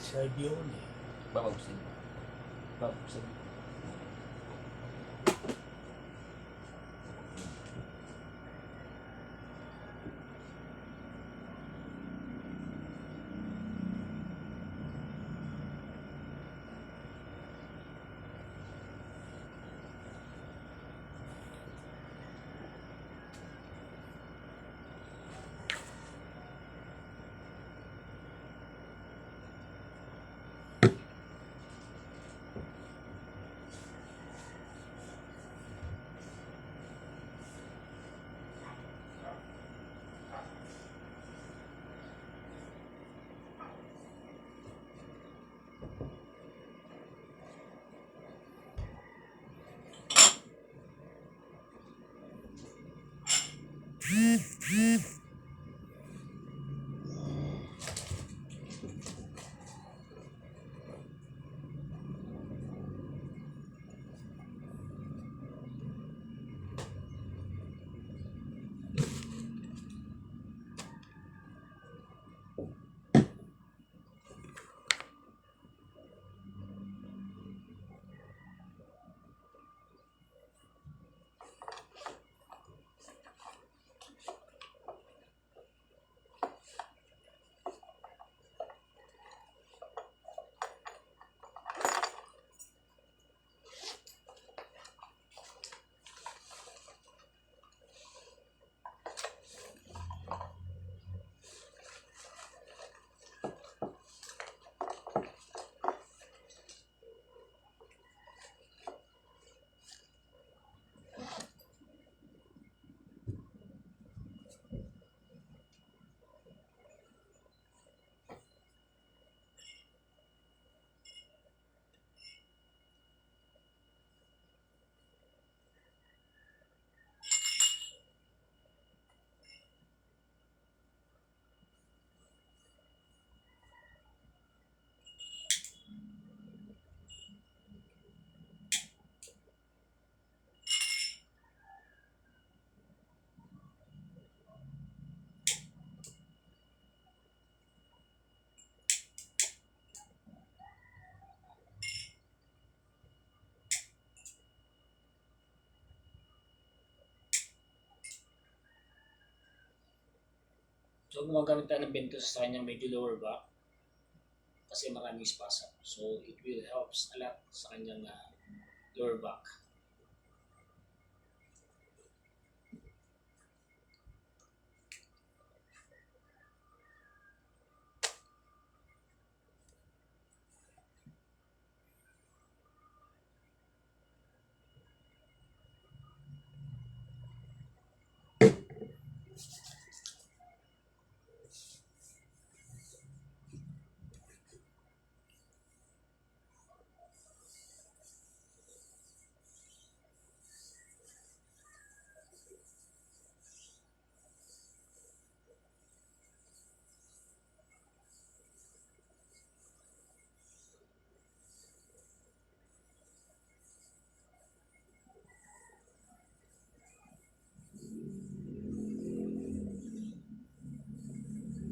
Sabi yun eh. Babausin. Babausin. So gumagamit tayo ng Ventus sa kanyang medyo lower back kasi maraming spasm. So it will helps a lot sa kanyang lower back.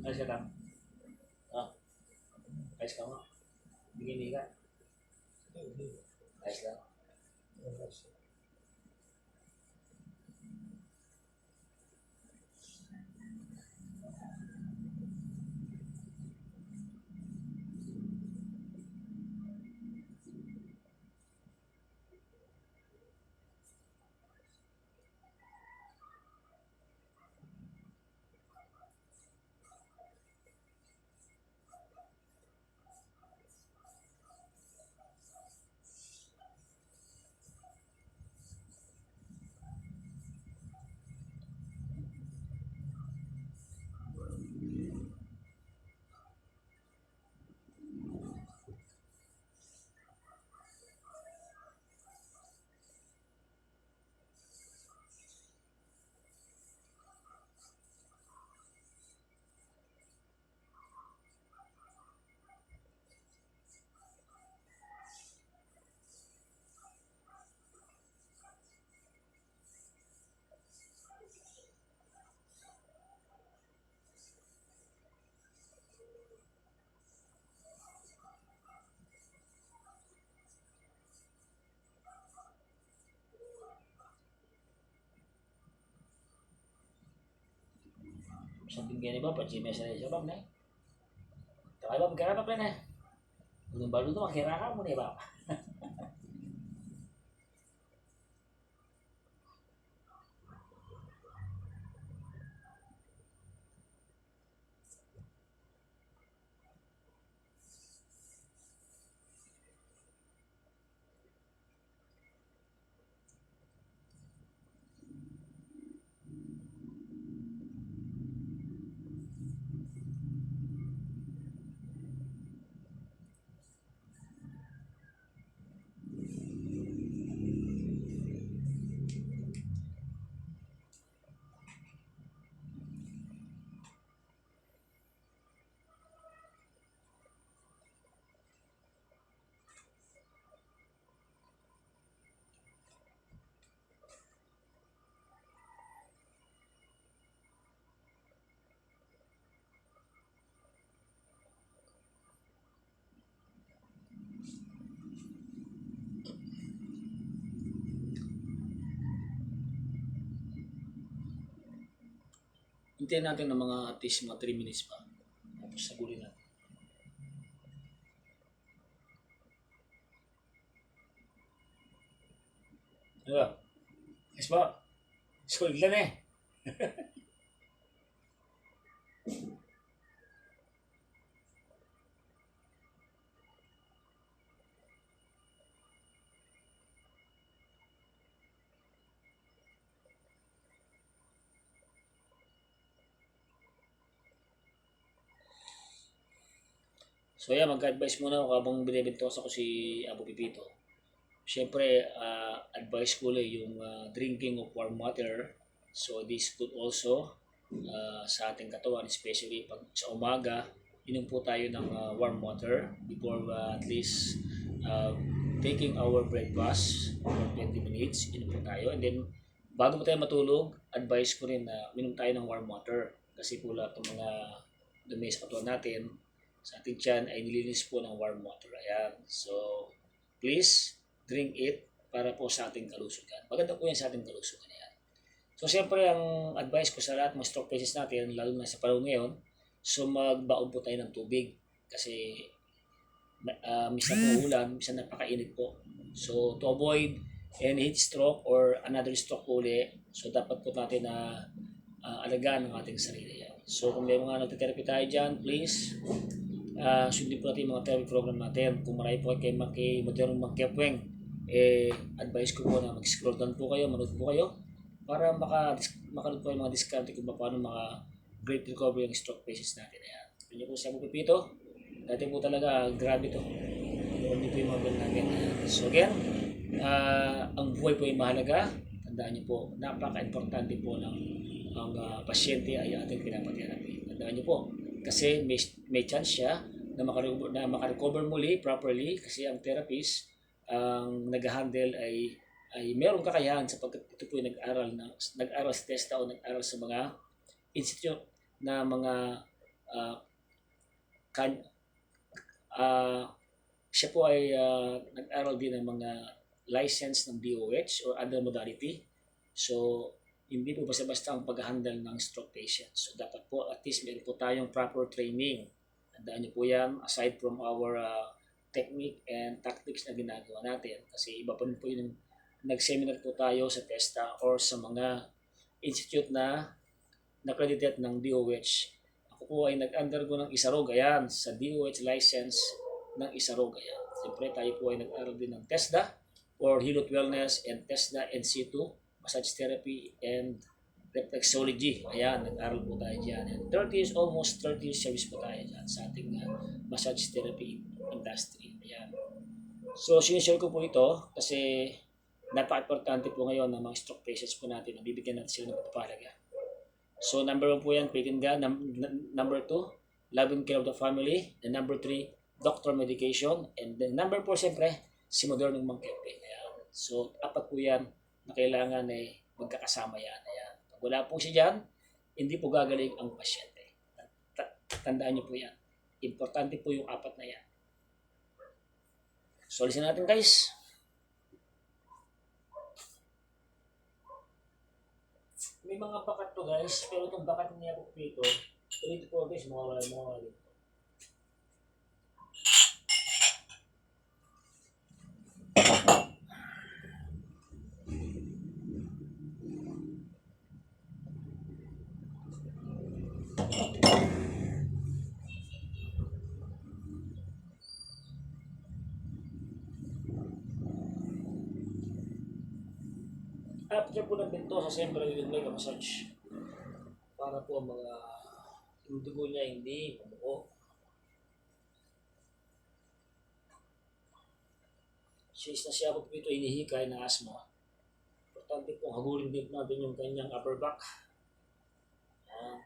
Ayos ka lang. Ayos ka mo. Bigini ka. Ayos lang. Sabi gini ba, pa-GMS na siya ba, na? Takay ba, magkara pa na? Kung baru itu makira kamu nih, Pak. Hintayin natin ng mga at least mga 3 minutes pa. Tapos sagulin natin. Diba? Yes ba? School lang eh. So yan, mag-advise muna ako habang binibintos ako si Abu Pipito. Siyempre, advice ko lang yung drinking of warm water. So this could also sa ating katawan, especially pag sa umaga, inom po tayo ng warm water before at least uh, taking our breakfast for 20 minutes, inom po tayo. And then, bago po tayo matulog, advice ko rin na minom tayo ng warm water kasi po lahat ng mga dumi sa katawan natin sa ating tiyan ay nilinis po ng warm water. Ayan. So, please drink it para po sa ating kalusugan. Maganda po yan sa ating kalusugan. Ayan. So, siyempre, ang advice ko sa lahat ng stroke patients natin, lalo na sa panahon ngayon, so magbaon po tayo ng tubig. Kasi, minsan po ulan, minsan napakainit po. So, to avoid any heat stroke or another stroke po uli, so dapat po natin na alagaan ang ating sarili. Ayan. So, kung may mga nagtitherapy tayo dyan, please, sundin po natin yung mga therapy program natin. Kung marami po kayo modernong magkepweng, advice ko po na mag-scroll down po kayo, manood po kayo para makanood po yung mga discount kung paano mga great recovery ng stroke patients natin. Ayan. Yun po sa Abu Pipito. Dati po talaga, grabe to. Hindi po yung mga goal natin. So again, ang buhay po ay mahalaga. Tandaan niyo po, napaka-importante po ng ang pasyente ay ating pinapatherapy. Tandaan niyo po, kasi may chance siya na makarecover muli properly kasi ang therapist ang nag-handle ay merong kakayahan sapagkat ito po yung nag-aral sa TESDA o nag-aral sa mga institute na mga siya po ay nag-aral din ng mga license ng DOH or other modality. So, hindi po basta-basta ang pag-handle ng stroke patients. So, dapat po at least meron po tayong proper training. Tandaan niyo po yan, aside from our technique and tactics na ginagawa natin. Kasi iba pa rin po yung nag-seminar po tayo sa TESDA or sa mga institute na accredited ng DOH. Ako po ay nag-undergo ng Isarog, ayan, sa DOH license ng Isarog, ayan. Siyempre tayo po ay nag-aral din ng TESDA or Hilot Wellness and TESDA NC2 massage therapy and reflexology. Ayan, nag-aral po tayo dyan. And 30 years, almost 30 years service po tayo dyan sa ating massage therapy industry. Ayan. So, sinishare ko po ito kasi napaka-importante po ngayon ng mga stroke patients po natin na bibigyan natin sila ng pagpapalaga. So, number 1 po yan, patinga. Number 2, loving care of the family. And number 3, doctor medication. And then number 4, siyempre, si modernong mangkepe. Ayan. So, 4 po yan na kailangan magkakasama yan. Ayan. Pag wala po siya dyan, hindi po gagaling ang pasyente. Tandaan niyo po yan. Importante po yung 4 na yan. So, listen natin guys. may mga bakat to guys, pero itong bakat niya po dito, 3 to 4 days, mawawala dito. After po ng bentosa, siyempre yung mega massage. Para po ang mga yung dugo niya hindi mabuo. Since na siya po ito hinihikay ng asthma, importante pong habulin din natin yung kanyang upper back. Yan.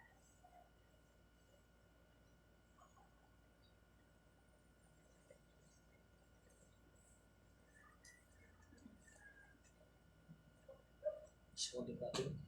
So, di ba ito?